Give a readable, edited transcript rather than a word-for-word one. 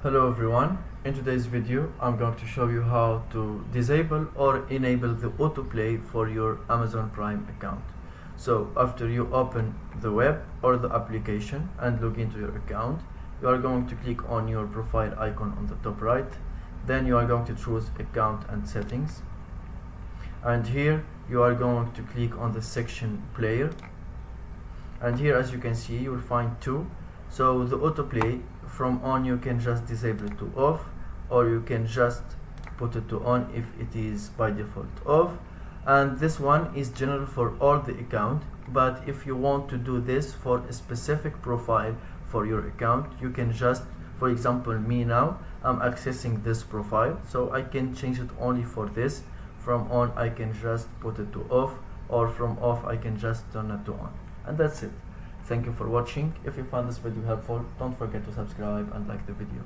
Hello everyone, in today's video I'm going to show you how to disable or enable the autoplay for your Amazon Prime account. So after you open the web or the application and log into your account, you are going to click on your profile icon on the top right. Then you are going to choose account and settings, and here you are going to click on the section player, and here as you can see you will find two. So the autoplay from on, you can just disable it to off, or you can just put it to on if it is by default off. And this one is general for all the account, but if you want to do this for a specific profile for your account, you can just, for example, me now, I'm accessing this profile, so I can change it only for this. From on I can just put it to off, or from off I can just turn it to on, and that's it. Thank you for watching. If you found this video helpful, don't forget to subscribe and like the video.